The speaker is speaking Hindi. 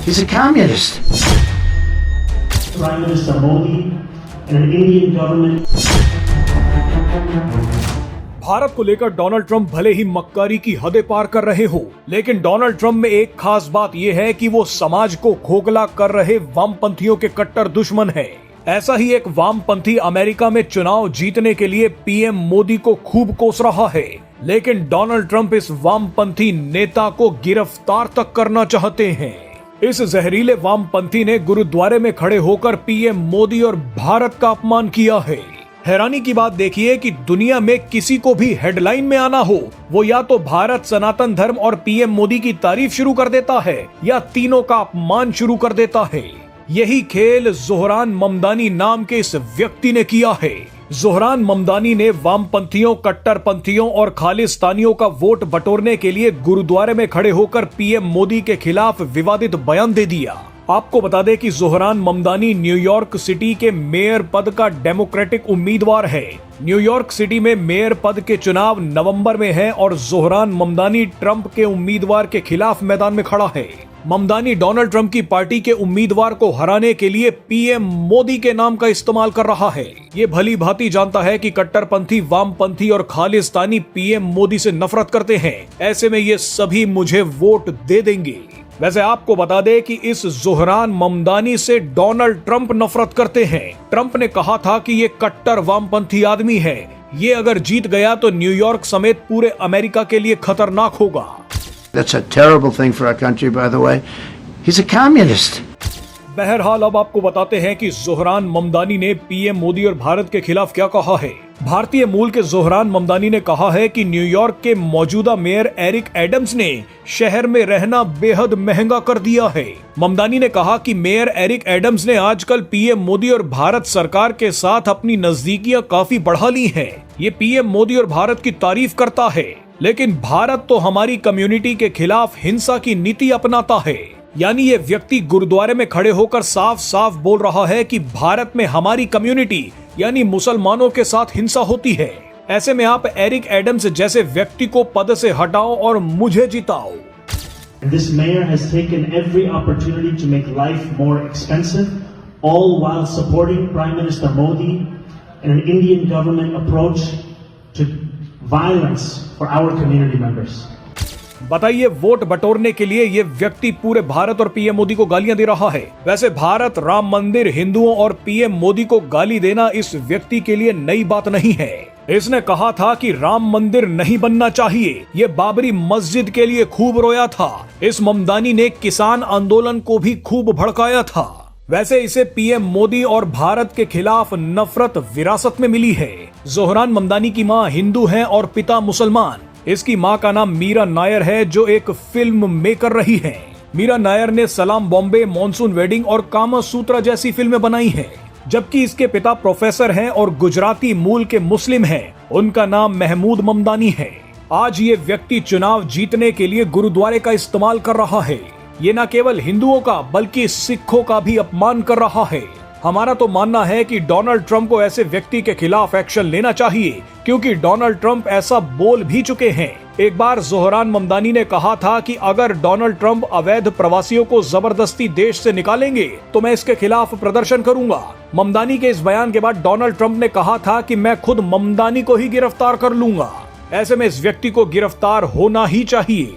He's a communist. Prime Minister Modi and an Indian government. Bharat को लेकर डोनाल्ड ट्रंप भले ही मक्कारी की हदें पार कर रहे हो, लेकिन डोनाल्ड ट्रंप में एक खास बात यह है कि वो समाज को खोखला कर रहे वामपंथियों के कट्टर दुश्मन है। ऐसा ही एक वामपंथी अमेरिका में चुनाव जीतने के लिए पीएम मोदी को खूब कोस रहा है, लेकिन डोनाल्ड ट्रंप इस वामपंथी नेता को गिरफ्तार तक करना चाहते हैं। इस जहरीले वामपंथी ने गुरुद्वारे में खड़े होकर पीएम मोदी और भारत का अपमान किया है। हैरानी की बात देखिए कि दुनिया में किसी को भी हेडलाइन में आना हो, वो या तो भारत, सनातन धर्म और पीएम मोदी की तारीफ शुरू कर देता है या तीनों का अपमान शुरू कर देता है। यही खेल जोहरान ममदानी नाम के इस व्यक्ति ने किया है। जोहरान ममदानी ने वामपंथियों, कट्टरपंथियों और खालिस्तानियों का वोट बटोरने के लिए गुरुद्वारे में खड़े होकर पीएम मोदी के खिलाफ विवादित बयान दे दिया। आपको बता दें कि जोहरान ममदानी न्यूयॉर्क सिटी के मेयर पद का डेमोक्रेटिक उम्मीदवार है। न्यूयॉर्क सिटी में मेयर पद के चुनाव नवंबर में है और जोहरान ममदानी ट्रंप के उम्मीदवार के खिलाफ मैदान में खड़ा है। ममदानी डोनाल्ड ट्रंप की पार्टी के उम्मीदवार को हराने के लिए पीएम मोदी के नाम का इस्तेमाल कर रहा है। ये भली भांति जानता है कि कट्टरपंथी, वामपंथी और खालिस्तानी पीएम मोदी से नफरत करते हैं। ऐसे में ये सभी मुझे वोट दे देंगे। वैसे आपको बता दें कि इस जोहरान ममदानी से डोनाल्ड ट्रंप नफरत करते हैं। ट्रंप ने कहा था कि ये कट्टर वामपंथी आदमी है, ये अगर जीत गया तो न्यूयॉर्क समेत पूरे अमेरिका के लिए खतरनाक होगा। That's a terrible thing for our country, by the way. He's a communist. बहरहाल अब आपको बताते हैं कि जोहरान ममदानी ने पीएम मोदी और भारत के खिलाफ क्या कहा है। भारतीय मूल के जोहरान ममदानी ने कहा है कि न्यूयॉर्क के मौजूदा मेयर एरिक एडम्स ने शहर में रहना बेहद महंगा कर दिया है। ममदानी ने कहा कि मेयर एरिक एडम्स ने आजकल पीएम मोदी और भारत सरकार के साथ अपनी नजदीकियां काफी बढ़ा ली हैं। ये पीएम मोदी और भारत की तारीफ करता है, लेकिन भारत तो हमारी कम्युनिटी के खिलाफ हिंसा की नीति अपनाता है। यानी ये व्यक्ति गुरुद्वारे में खड़े होकर साफ साफ बोल रहा है कि भारत में हमारी कम्युनिटी यानी मुसलमानों के साथ हिंसा होती है। ऐसे में आप एरिक एडम्स जैसे व्यक्ति को पद से हटाओ और मुझे जिताओ। This mayor has taken every opportunity to make life more expensive, all while supporting Prime Minister Modi and an Indian government approach to violence for our community members. बताइए, वोट बटोरने के लिए ये व्यक्ति पूरे भारत और पीएम मोदी को गालियां दे रहा है। वैसे भारत, राम मंदिर, हिंदुओं और पीएम मोदी को गाली देना इस व्यक्ति के लिए नई बात नहीं है। इसने कहा था कि राम मंदिर नहीं बनना चाहिए। ये बाबरी मस्जिद के लिए खूब रोया था। इस ममदानी ने किसान आंदोलन को भी खूब भड़काया था। वैसे इसे पीएम मोदी और भारत के खिलाफ नफरत विरासत में मिली है। जोहरान ममदानी की माँ हिंदू है और पिता मुसलमान। इसकी मां का नाम मीरा नायर है, जो एक फिल्म मेकर रही है। मीरा नायर ने सलाम बॉम्बे, मॉनसून वेडिंग और कामा सूत्रा जैसी फिल्में बनाई हैं। जबकि इसके पिता प्रोफेसर हैं और गुजराती मूल के मुस्लिम हैं। उनका नाम महमूद ममदानी है। आज ये व्यक्ति चुनाव जीतने के लिए गुरुद्वारे का इस्तेमाल कर रहा है। ये न केवल हिंदुओं का बल्कि सिखों का भी अपमान कर रहा है। हमारा तो मानना है कि डोनाल्ड ट्रंप को ऐसे व्यक्ति के खिलाफ एक्शन लेना चाहिए, क्योंकि डोनाल्ड ट्रंप ऐसा बोल भी चुके हैं। एक बार जोहरान ममदानी ने कहा था कि अगर डोनाल्ड ट्रंप अवैध प्रवासियों को जबरदस्ती देश से निकालेंगे तो मैं इसके खिलाफ प्रदर्शन करूंगा। ममदानी के इस बयान के बाद डोनाल्ड ट्रंप ने कहा था कि मैं खुद ममदानी को ही गिरफ्तार कर लूंगा। ऐसे में इस व्यक्ति को गिरफ्तार होना ही चाहिए।